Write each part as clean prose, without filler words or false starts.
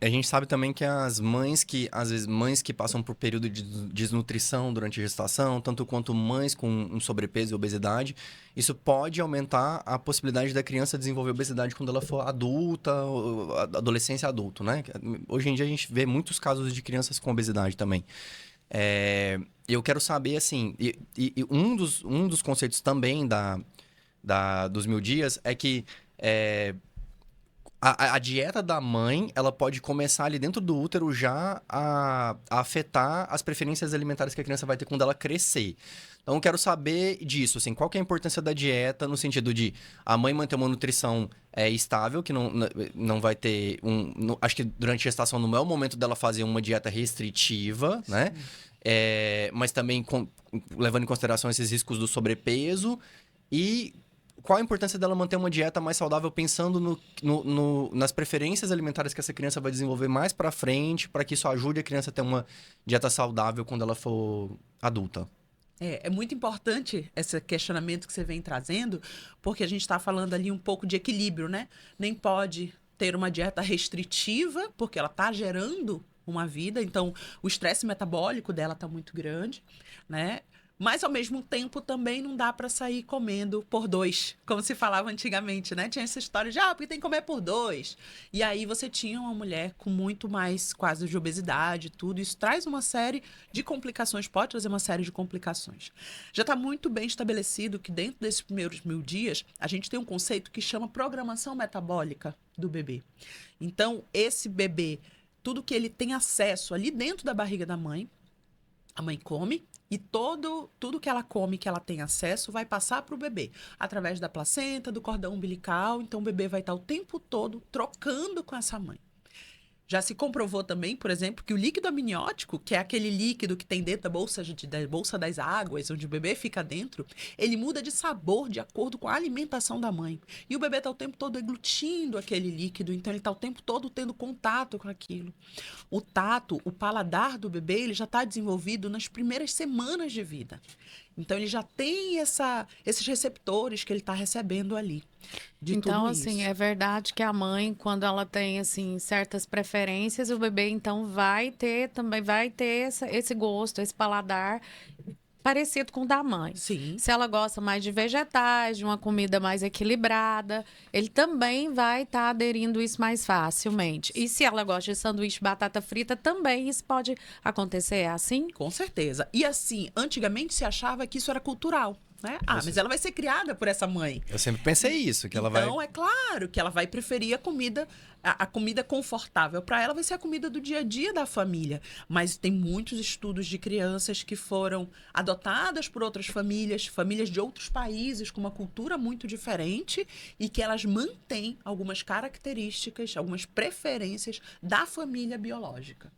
A gente sabe também que as mães que, às vezes, mães que passam por período de desnutrição durante a gestação, tanto quanto mães com um sobrepeso e obesidade, isso pode aumentar a possibilidade da criança desenvolver obesidade quando ela for adulta, ou adolescência adulto, né? Hoje em dia a gente vê muitos casos de crianças com obesidade também. Eu quero saber, assim, e um dos conceitos também dos 1.000 dias é que a dieta da mãe, ela pode começar ali dentro do útero já a afetar as preferências alimentares que a criança vai ter quando ela crescer. Então, eu quero saber disso, assim, qual que é a importância da dieta no sentido de a mãe manter uma nutrição estável, que não vai ter acho que durante a gestação não é o momento dela fazer uma dieta restritiva, né? Sim. Mas também levando em consideração esses riscos do sobrepeso e qual a importância dela manter uma dieta mais saudável pensando nas preferências alimentares que essa criança vai desenvolver mais pra frente, para que isso ajude a criança a ter uma dieta saudável quando ela for adulta? É muito importante esse questionamento que você vem trazendo, porque a gente está falando ali um pouco de equilíbrio, né? Nem pode ter uma dieta restritiva, porque ela está gerando uma vida, então o estresse metabólico dela está muito grande, né? Mas ao mesmo tempo também não dá para sair comendo por dois, como se falava antigamente, né? Tinha essa história de, porque tem que comer por dois. E aí você tinha uma mulher com muito mais quadros de obesidade, tudo. Isso traz uma série de complicações, pode trazer uma série de complicações. Já está muito bem estabelecido que dentro desses primeiros 1.000 dias, a gente tem um conceito que chama programação metabólica do bebê. Então, esse bebê, tudo que ele tem acesso ali dentro da barriga da mãe, a mãe come e tudo que ela come, que ela tem acesso, vai passar para o bebê. Através da placenta, do cordão umbilical. Então, o bebê vai estar o tempo todo trocando com essa mãe. Já se comprovou também, por exemplo, que o líquido amniótico, que é aquele líquido que tem dentro da bolsa das águas, onde o bebê fica dentro, ele muda de sabor de acordo com a alimentação da mãe. E o bebê está o tempo todo eglutindo aquele líquido, então ele está o tempo todo tendo contato com aquilo. O tato, o paladar do bebê, ele já está desenvolvido nas primeiras semanas de vida. Então ele já tem esses receptores que ele está recebendo ali, de Então, tudo assim, isso. é verdade que a mãe, quando ela tem, assim, certas preferências, o bebê, então, também vai ter esse gosto, esse paladar parecido com o da mãe. Sim. Se ela gosta mais de vegetais, de uma comida mais equilibrada, ele também vai estar aderindo isso mais facilmente. E se ela gosta de sanduíche de batata frita, também isso pode acontecer, é assim? Com certeza. E assim, antigamente se achava que isso era cultural, né? Mas ela vai ser criada por essa mãe. Eu sempre pensei isso, que ela vai. Então, é claro que ela vai preferir a comida confortável para ela vai ser a comida do dia a dia da família. Mas tem muitos estudos de crianças que foram adotadas por outras famílias, famílias de outros países com uma cultura muito diferente e que elas mantêm algumas características, algumas preferências da família biológica.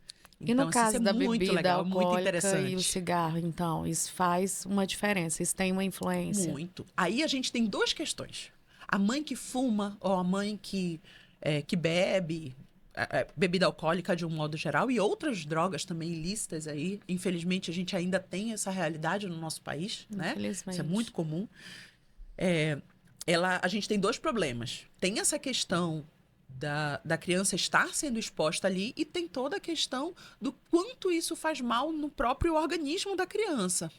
E no Então, assim, isso é caso da muito bebida legal, muito alcoólica e o interessante. cigarro, então, isso faz uma diferença, isso tem uma influência. Muito. Aí a gente tem duas questões. A mãe que fuma ou a mãe que bebe, bebida alcoólica de um modo geral e outras drogas também ilícitas aí. Infelizmente, a gente ainda tem essa realidade no nosso país, né? Isso é muito Infelizmente. comum. A gente tem dois problemas. Tem essa questão da criança estar sendo exposta ali e tem toda a questão do quanto isso faz mal no próprio organismo da criança.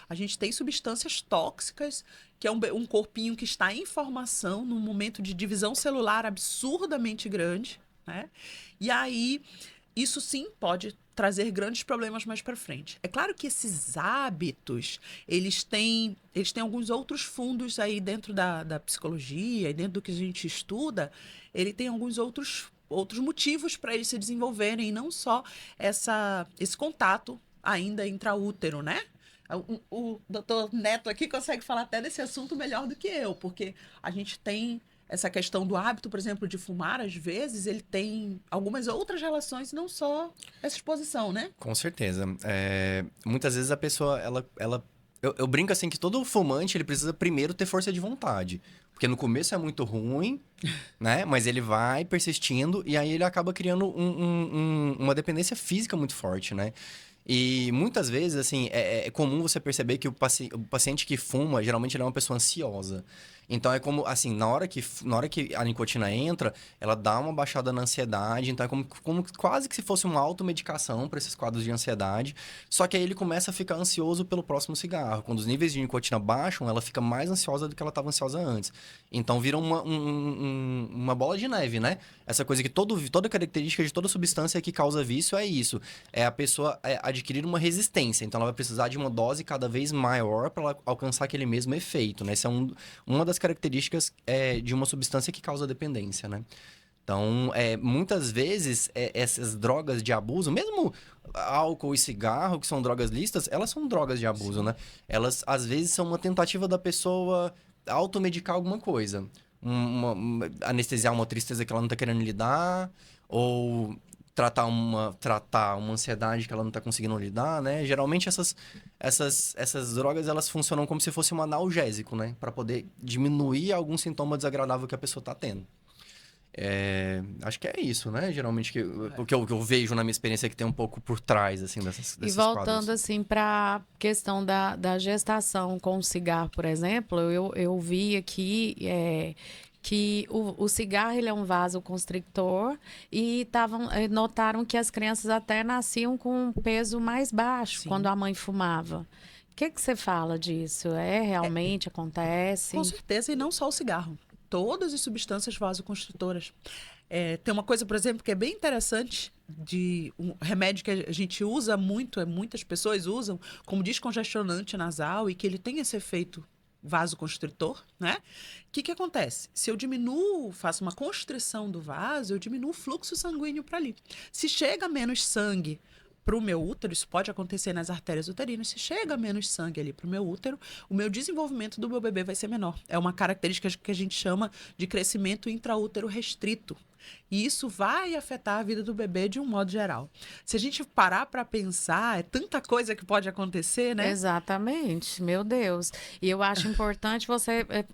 A gente tem substâncias tóxicas, que é um corpinho que está em formação num momento de divisão celular absurdamente grande, né? E aí, isso sim pode trazer grandes problemas mais para frente. É claro que esses hábitos, eles têm alguns outros fundos aí dentro da psicologia e dentro do que a gente estuda, ele tem alguns outros motivos para eles se desenvolverem, e não só esse contato ainda intraútero, né? O doutor Neto aqui consegue falar até desse assunto melhor do que eu, porque a gente tem essa questão do hábito, por exemplo, de fumar, às vezes, ele tem algumas outras relações, não só essa exposição, né? Com certeza. Muitas vezes a pessoa, eu brinco assim que todo fumante, ele precisa primeiro ter força de vontade. Porque no começo é muito ruim, né? Mas ele vai persistindo e aí ele acaba criando uma dependência física muito forte, né? E muitas vezes, assim, é comum você perceber que o paciente que fuma, geralmente ele é uma pessoa ansiosa. Então é como, assim, na hora que a nicotina entra, ela dá uma baixada na ansiedade, então é como quase que se fosse uma automedicação para esses quadros de ansiedade. Só que aí ele começa a ficar ansioso pelo próximo cigarro. Quando os níveis de nicotina baixam, ela fica mais ansiosa do que ela estava ansiosa antes. Então vira uma bola de neve, né? Essa coisa que toda característica de toda substância que causa vício é isso. É a pessoa adquirir uma resistência. Então ela vai precisar de uma dose cada vez maior para ela alcançar aquele mesmo efeito, né? Essa é uma das características de uma substância que causa dependência, né? Então, muitas vezes, essas drogas de abuso, mesmo álcool e cigarro, que são drogas lícitas, elas são drogas de abuso, né? Elas, às vezes, são uma tentativa da pessoa automedicar alguma coisa. Anestesiar uma tristeza que ela não tá querendo lidar, ou tratar uma ansiedade que ela não tá conseguindo lidar, né? Geralmente, essas drogas, elas funcionam como se fosse um analgésico, né? Para poder diminuir algum sintoma desagradável que a pessoa tá tendo. Acho que é isso, né? Geralmente, o que eu vejo na minha experiência que tem um pouco por trás, assim, desses E voltando, quadros. assim, para questão da gestação com o cigarro, por exemplo, eu vi aqui que o cigarro ele é um vasoconstrictor e notaram que as crianças até nasciam com um peso mais baixo Sim. quando a mãe fumava. O que você fala disso? Realmente acontece? Com certeza, e não só o cigarro. Todas as substâncias vasoconstritoras. Tem uma coisa, por exemplo, que é bem interessante, de um remédio que a gente usa muito, muitas pessoas usam, como descongestionante nasal, e que ele tem esse efeito vasoconstritor, né? O que acontece? Se eu faço uma constrição do vaso, eu diminuo o fluxo sanguíneo para ali. Se chega menos sangue para o meu útero, isso pode acontecer nas artérias uterinas, se chega menos sangue ali para o meu útero, o meu desenvolvimento do meu bebê vai ser menor. É uma característica que a gente chama de crescimento intraútero restrito. E isso vai afetar a vida do bebê de um modo geral. Se a gente parar para pensar, é tanta coisa que pode acontecer, né? Exatamente, meu Deus. E eu acho importante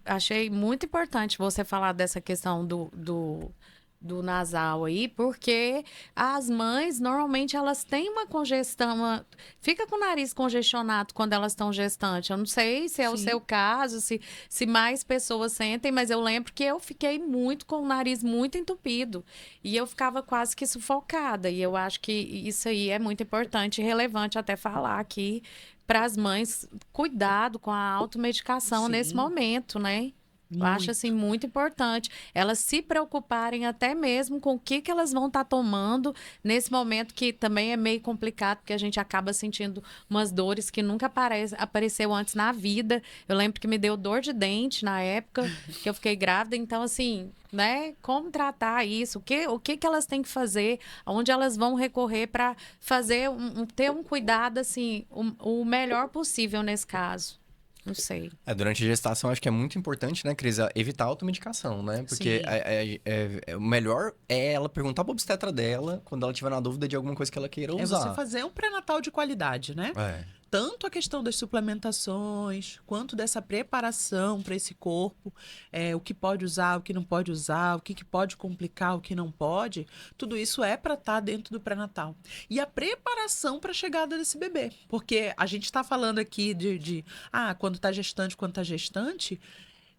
achei muito importante você falar dessa questão do nasal aí, porque as mães, normalmente, elas têm uma congestão, fica com o nariz congestionado quando elas estão gestantes. Eu não sei se é o Sim. seu caso, se mais pessoas sentem, mas eu lembro que eu fiquei muito com o nariz muito entupido e eu ficava quase que sufocada. E eu acho que isso aí é muito importante e relevante até falar aqui para as mães, cuidado com a automedicação Sim. nesse momento, né? Eu acho, assim, muito importante elas se preocuparem até mesmo com o que elas vão estar tomando nesse momento que também é meio complicado, porque a gente acaba sentindo umas dores que nunca apareceu antes na vida. Eu lembro que me deu dor de dente na época que eu fiquei grávida. Então, assim, né? Como tratar isso? O que elas têm que fazer? Onde elas vão recorrer para fazer ter um cuidado, assim, o melhor possível nesse caso? Não sei. Durante a gestação, acho que é muito importante, né, Cris, evitar a automedicação, né? Porque o melhor é ela perguntar pro obstetra dela quando ela tiver na dúvida de alguma coisa que ela queira É usar. você fazer um pré-natal de qualidade, né? Tanto a questão das suplementações, quanto dessa preparação para esse corpo, o que pode usar, o que não pode usar, o que pode complicar, o que não pode, tudo isso é para estar dentro do pré-natal. E a preparação para a chegada desse bebê. Porque a gente está falando aqui quando está gestante,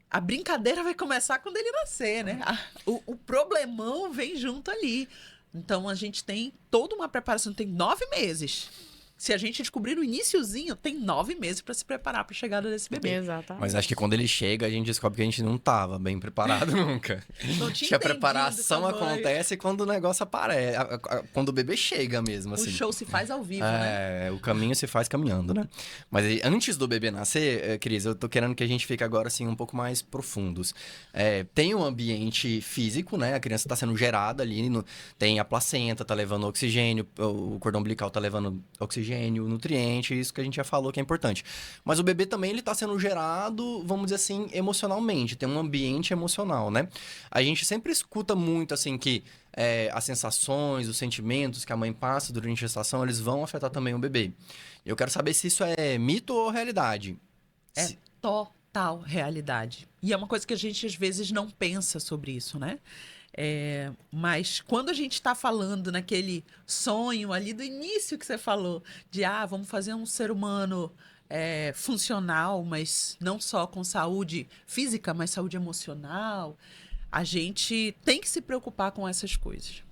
a brincadeira vai começar quando ele nascer, né? O problemão vem junto ali. Então, a gente tem toda uma preparação, tem 9 meses. Se a gente descobrir no iniciozinho, tem 9 meses para se preparar para a chegada desse bebê. Exatamente. Mas acho que quando ele chega, a gente descobre que a gente não estava bem preparado nunca. Acho que a preparação acontece quando o negócio aparece, quando o bebê chega mesmo, assim. O show se faz ao vivo, né? O caminho se faz caminhando, né? Mas antes do bebê nascer, Cris, eu tô querendo que a gente fique agora, assim, um pouco mais profundos. Tem um ambiente físico, né? A criança tá sendo gerada ali, tem a placenta, tá levando oxigênio, o cordão umbilical tá levando oxigênio, nutriente, isso que a gente já falou que é importante. Mas o bebê também, ele tá sendo gerado, vamos dizer assim, emocionalmente, tem um ambiente emocional, né? A gente sempre escuta muito, assim, que as sensações, os sentimentos que a mãe passa durante a gestação, eles vão afetar também o bebê. Eu quero saber se isso é mito ou realidade. Total realidade. E é uma coisa que a gente, às vezes, não pensa sobre isso, né? Mas quando a gente está falando naquele sonho ali do início que você falou, de vamos fazer um ser humano funcional, mas não só com saúde física, mas saúde emocional, a gente tem que se preocupar com essas coisas.